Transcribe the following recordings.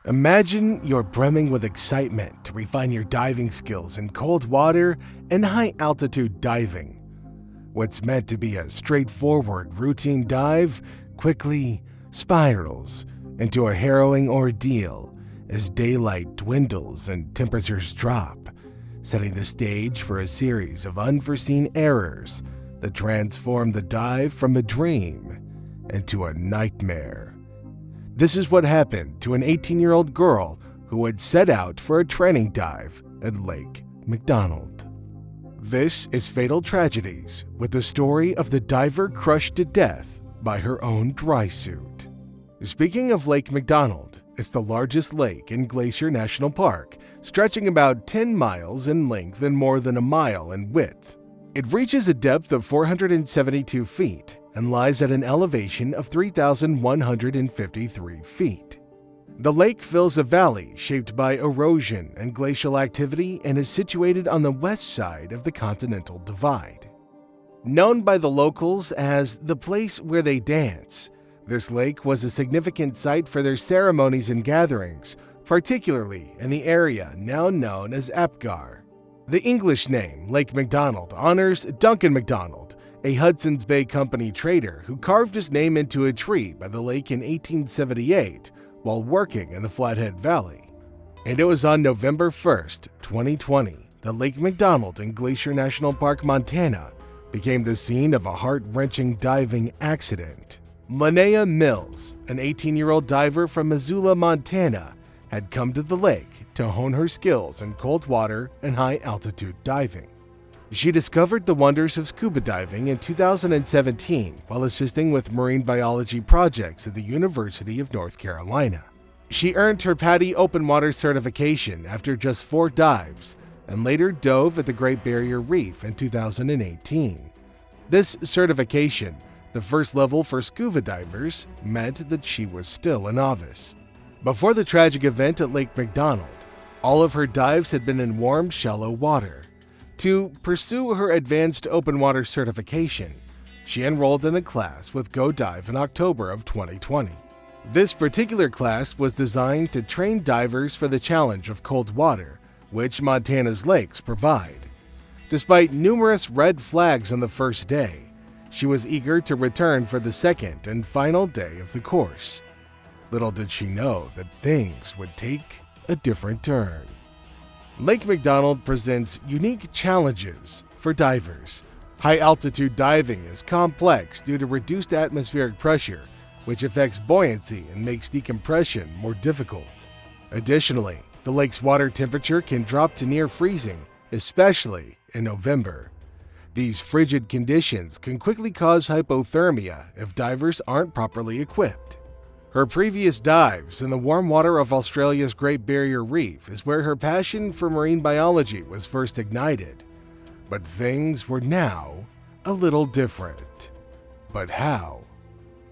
Imagine you're brimming with excitement to refine your diving skills in cold water and high-altitude diving. What's meant to be a straightforward routine dive quickly spirals into a harrowing ordeal as daylight dwindles and temperatures drop, setting the stage for a series of unforeseen errors that transform the dive from a dream into a nightmare. This is what happened to an 18-year-old girl who had set out for a training dive at Lake MacDonald. This is Fatal Tragedies, with the story of the diver crushed to death by her own dry suit. Speaking of Lake MacDonald, it's the largest lake in Glacier National Park, stretching about 10 miles in length and more than a mile in width. It reaches a depth of 472 feet and lies at an elevation of 3,153 feet. The lake fills a valley shaped by erosion and glacial activity and is situated on the west side of the Continental Divide. Known by the locals as the place where they dance, this lake was a significant site for their ceremonies and gatherings, particularly in the area now known as Apgar. The English name, Lake MacDonald, honors Duncan MacDonald, a Hudson's Bay Company trader who carved his name into a tree by the lake in 1878 while working in the Flathead Valley. And it was on November 1st, 2020, that Lake MacDonald in Glacier National Park, Montana, became the scene of a heart-wrenching diving accident. Linnea Mills, an 18-year-old diver from Missoula, Montana, had come to the lake to hone her skills in cold water and high-altitude diving. She discovered the wonders of scuba diving in 2017 while assisting with marine biology projects at the University of North Carolina. She earned her PADI open water certification after just 4 dives and later dove at the Great Barrier Reef in 2018. This certification, the first level for scuba divers, meant that she was still a novice. Before the tragic event at Lake MacDonald, all of her dives had been in warm, shallow water. To pursue her advanced open water certification, she enrolled in a class with Go Dive in October of 2020. This particular class was designed to train divers for the challenge of cold water, which Montana's lakes provide. Despite numerous red flags on the first day, she was eager to return for the second and final day of the course. Little did she know that things would take a different turn. Lake MacDonald presents unique challenges for divers. High-altitude diving is complex due to reduced atmospheric pressure, which affects buoyancy and makes decompression more difficult. Additionally, the lake's water temperature can drop to near freezing, especially in November. These frigid conditions can quickly cause hypothermia if divers aren't properly equipped. Her previous dives in the warm water of Australia's Great Barrier Reef is where her passion for marine biology was first ignited. But things were now a little different. But how?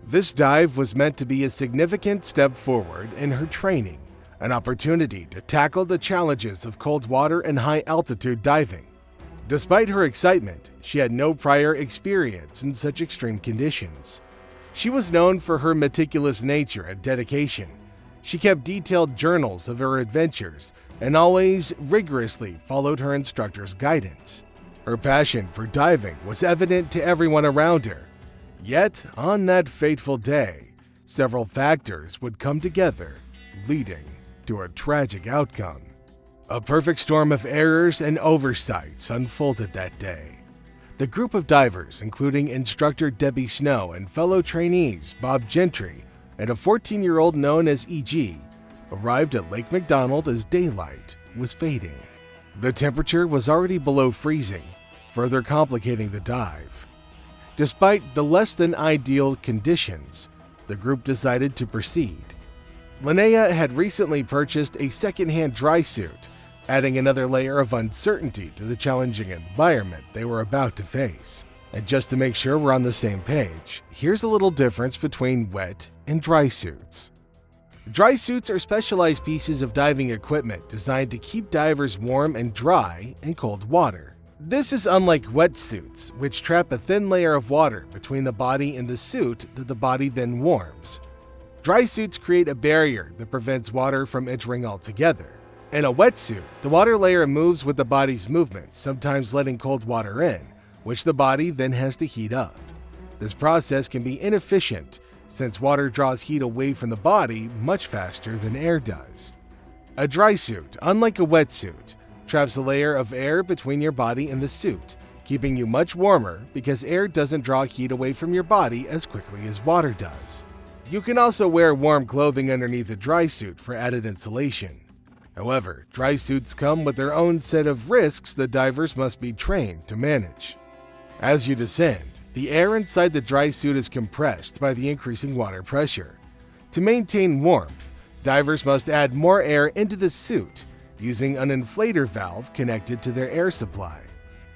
This dive was meant to be a significant step forward in her training, an opportunity to tackle the challenges of cold water and high-altitude diving. Despite her excitement, she had no prior experience in such extreme conditions. She was known for her meticulous nature and dedication. She kept detailed journals of her adventures and always rigorously followed her instructor's guidance. Her passion for diving was evident to everyone around her. Yet, on that fateful day, several factors would come together, leading to a tragic outcome. A perfect storm of errors and oversights unfolded that day. The group of divers, including instructor Debbie Snow and fellow trainees Bob Gentry and a 14-year-old known as E.G., arrived at Lake MacDonald as daylight was fading. The temperature was already below freezing, further complicating the dive. Despite the less-than-ideal conditions, the group decided to proceed. Linnea had recently purchased a second-hand dry suit, adding another layer of uncertainty to the challenging environment they were about to face. And just to make sure we're on the same page, here's a little difference between wet and dry suits. Dry suits are specialized pieces of diving equipment designed to keep divers warm and dry in cold water. This is unlike wetsuits, which trap a thin layer of water between the body and the suit that the body then warms. Dry suits create a barrier that prevents water from entering altogether. In a wetsuit, the water layer moves with the body's movement, sometimes letting cold water in, which the body then has to heat up. This process can be inefficient, since water draws heat away from the body much faster than air does. A dry suit, unlike a wetsuit, traps a layer of air between your body and the suit, keeping you much warmer because air doesn't draw heat away from your body as quickly as water does. You can also wear warm clothing underneath a dry suit for added insulation. However, dry suits come with their own set of risks that divers must be trained to manage. As you descend, the air inside the dry suit is compressed by the increasing water pressure. To maintain warmth, divers must add more air into the suit using an inflator valve connected to their air supply.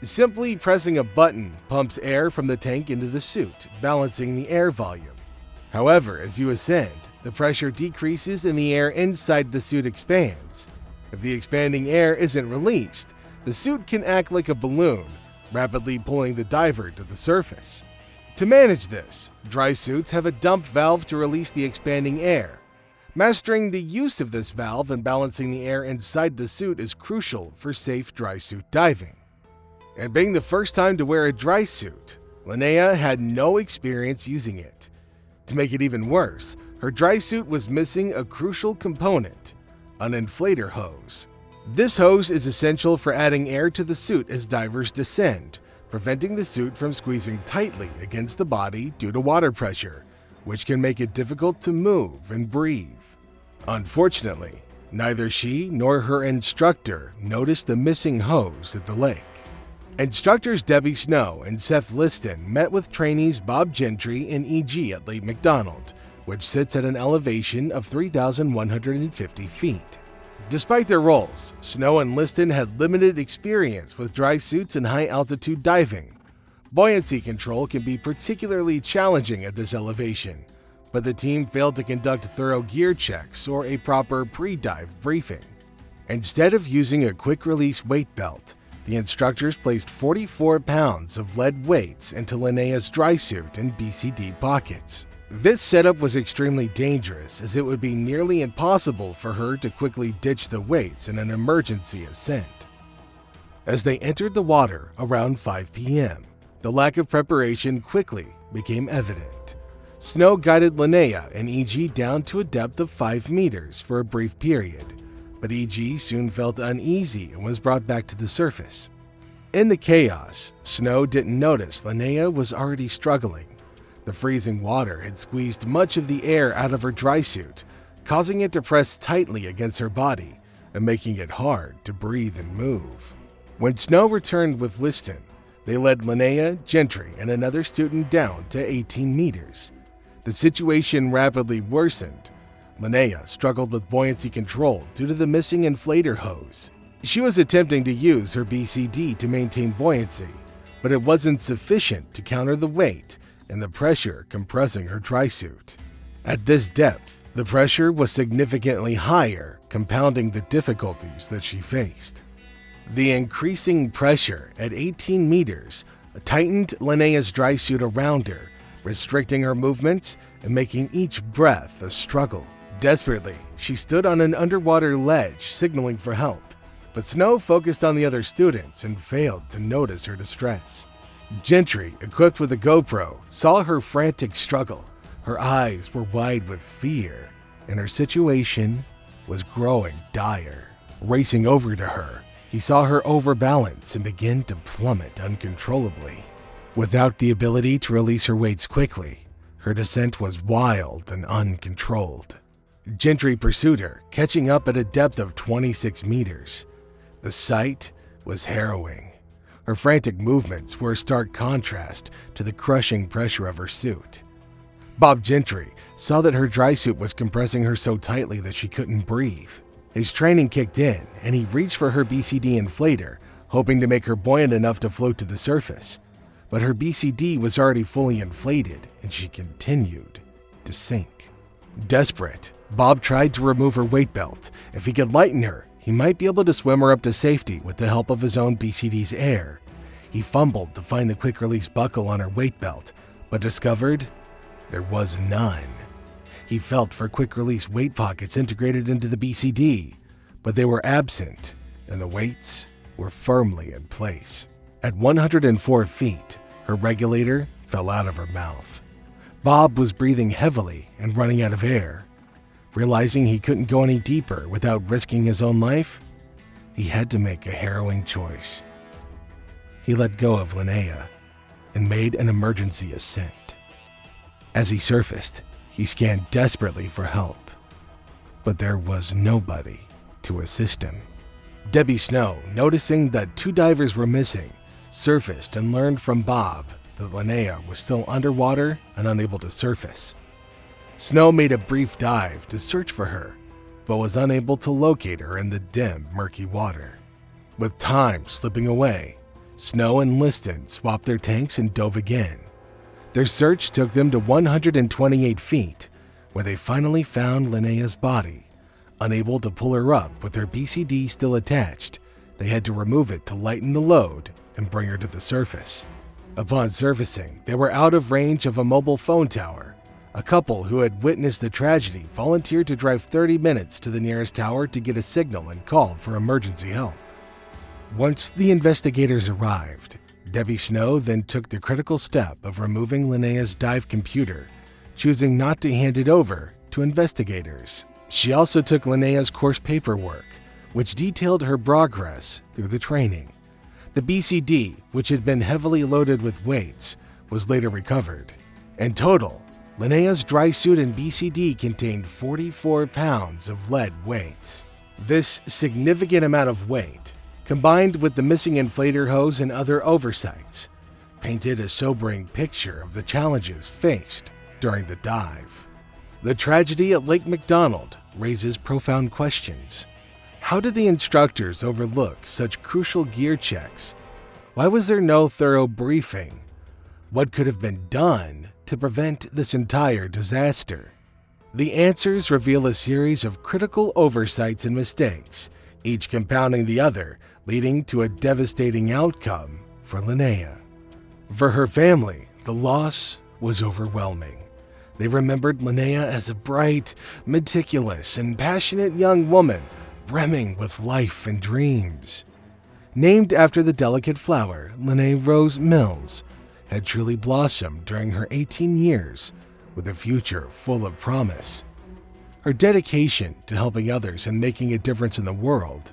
Simply pressing a button pumps air from the tank into the suit, balancing the air volume. However, as you ascend, the pressure decreases and the air inside the suit expands. If the expanding air isn't released, the suit can act like a balloon, rapidly pulling the diver to the surface. To manage this, dry suits have a dump valve to release the expanding air. Mastering the use of this valve and balancing the air inside the suit is crucial for safe dry suit diving. And being the first time to wear a dry suit, Linnea had no experience using it. To make it even worse, her dry suit was missing a crucial component, an inflator hose. This hose is essential for adding air to the suit as divers descend, preventing the suit from squeezing tightly against the body due to water pressure, which can make it difficult to move and breathe. Unfortunately, neither she nor her instructor noticed the missing hose at the lake. Instructors Debbie Snow and Seth Liston met with trainees Bob Gentry and EG at Lake MacDonald, which sits at an elevation of 3,150 feet. Despite their roles, Snow and Liston had limited experience with dry suits and high-altitude diving. Buoyancy control can be particularly challenging at this elevation, but the team failed to conduct thorough gear checks or a proper pre-dive briefing. Instead of using a quick-release weight belt, the instructors placed 44 pounds of lead weights into Linnea's dry suit and BCD pockets. This setup was extremely dangerous as it would be nearly impossible for her to quickly ditch the weights in an emergency ascent. As they entered the water around 5 p.m., the lack of preparation quickly became evident. Snow guided Linnea and EG down to a depth of 5 meters for a brief period, but EG soon felt uneasy and was brought back to the surface. In the chaos, Snow didn't notice Linnea was already struggling. The freezing water had squeezed much of the air out of her dry suit, causing it to press tightly against her body and making it hard to breathe and move. When Snow returned with Liston, they led Linnea, Gentry, and another student down to 18 meters. The situation rapidly worsened. Linnea struggled with buoyancy control due to the missing inflator hose. She was attempting to use her BCD to maintain buoyancy, but it wasn't sufficient to counter the weight and the pressure compressing her dry suit. At this depth, the pressure was significantly higher, compounding the difficulties that she faced. The increasing pressure at 18 meters tightened Linnea's dry suit around her, restricting her movements and making each breath a struggle. Desperately, she stood on an underwater ledge, signaling for help, but Snow focused on the other students and failed to notice her distress. Gentry, equipped with a GoPro, saw her frantic struggle. Her eyes were wide with fear, and her situation was growing dire. Racing over to her, he saw her overbalance and begin to plummet uncontrollably. Without the ability to release her weights quickly, her descent was wild and uncontrolled. Gentry pursued her, catching up at a depth of 26 meters. The sight was harrowing. Her frantic movements were a stark contrast to the crushing pressure of her suit. Bob Gentry saw that her dry suit was compressing her so tightly that she couldn't breathe. His training kicked in, and he reached for her BCD inflator, hoping to make her buoyant enough to float to the surface. But her BCD was already fully inflated, and she continued to sink. Desperate, Bob tried to remove her weight belt. If he could lighten her, he might be able to swim her up to safety with the help of his own BCD's air. He fumbled to find the quick-release buckle on her weight belt, but discovered there was none. He felt for quick-release weight pockets integrated into the BCD, but they were absent, and the weights were firmly in place. At 104 feet, her regulator fell out of her mouth. Bob was breathing heavily and running out of air. Realizing he couldn't go any deeper without risking his own life, he had to make a harrowing choice. He let go of Linnea and made an emergency ascent. As he surfaced, he scanned desperately for help, but there was nobody to assist him. Debbie Snow, noticing that 2 divers were missing, surfaced and learned from Bob that Linnea was still underwater and unable to surface. Snow made a brief dive to search for her, but was unable to locate her in the dim, murky water. With time slipping away, Snow and Liston swapped their tanks and dove again. Their search took them to 128 feet, where they finally found Linnea's body. Unable to pull her up with her BCD still attached, they had to remove it to lighten the load and bring her to the surface. Upon surfacing, they were out of range of a mobile phone tower. A couple who had witnessed the tragedy volunteered to drive 30 minutes to the nearest tower to get a signal and call for emergency help. Once the investigators arrived, Debbie Snow then took the critical step of removing Linnea's dive computer, choosing not to hand it over to investigators. She also took Linnea's course paperwork, which detailed her progress through the training. The BCD, which had been heavily loaded with weights, was later recovered. In total, Linnea's dry suit and BCD contained 44 pounds of lead weights. This significant amount of weight, combined with the missing inflator hose and other oversights, painted a sobering picture of the challenges faced during the dive. The tragedy at Lake MacDonald raises profound questions. How did the instructors overlook such crucial gear checks? Why was there no thorough briefing? What could have been done to prevent this entire disaster? The answers reveal a series of critical oversights and mistakes, each compounding the other, leading to a devastating outcome for Linnea. For her family, the loss was overwhelming. They remembered Linnea as a bright, meticulous, and passionate young woman, brimming with life and dreams. Named after the delicate flower, Linnea Rose Mills had truly blossomed during her 18 years with a future full of promise. Her dedication to helping others and making a difference in the world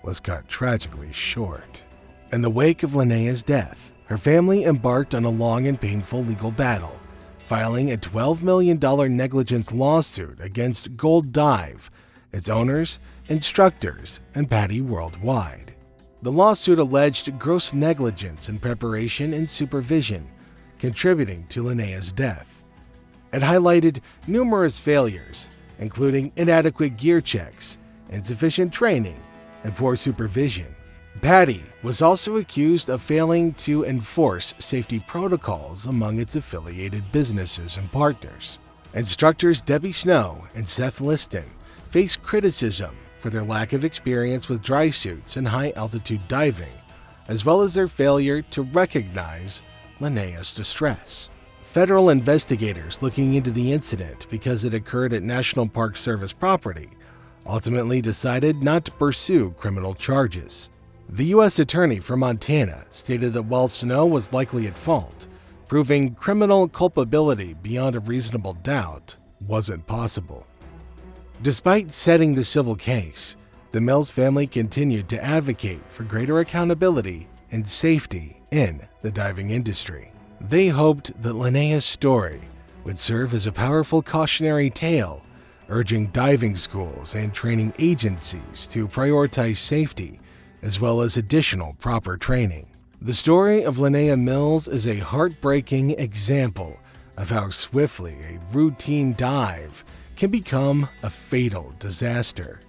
was cut tragically short. In the wake of Linnea's death, her family embarked on a long and painful legal battle, filing a $12 million negligence lawsuit against Gold Dive, its owners, instructors, and PADI worldwide. The lawsuit alleged gross negligence in preparation and supervision, contributing to Linnea's death. It highlighted numerous failures, including inadequate gear checks, insufficient training, and poor supervision. PADI was also accused of failing to enforce safety protocols among its affiliated businesses and partners. Instructors Debbie Snow and Seth Liston faced criticism for their lack of experience with dry suits and high-altitude diving, as well as their failure to recognize Linnea's distress. Federal investigators looking into the incident because it occurred at National Park Service property ultimately decided not to pursue criminal charges. The U.S. Attorney for Montana stated that while Snow was likely at fault, proving criminal culpability beyond a reasonable doubt wasn't possible. Despite setting the civil case, the Mills family continued to advocate for greater accountability and safety in the diving industry. They hoped that Linnea's story would serve as a powerful cautionary tale, urging diving schools and training agencies to prioritize safety as well as additional proper training. The story of Linnea Mills is a heartbreaking example of how swiftly a routine dive can become a fatal disaster.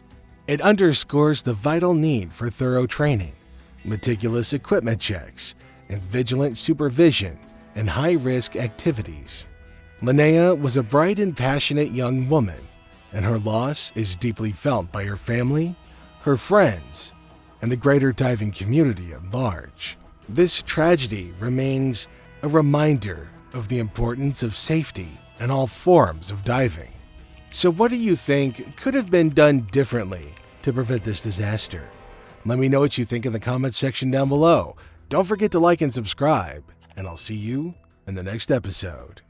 It underscores the vital need for thorough training, meticulous equipment checks, and vigilant supervision in high-risk activities. Linnea was a bright and passionate young woman, and her loss is deeply felt by her family, her friends, and the greater diving community at large. This tragedy remains a reminder of the importance of safety in all forms of diving. So what do you think could have been done differently to prevent this disaster? Let me know what you think in the comments section down below. Don't forget to like and subscribe, and I'll see you in the next episode.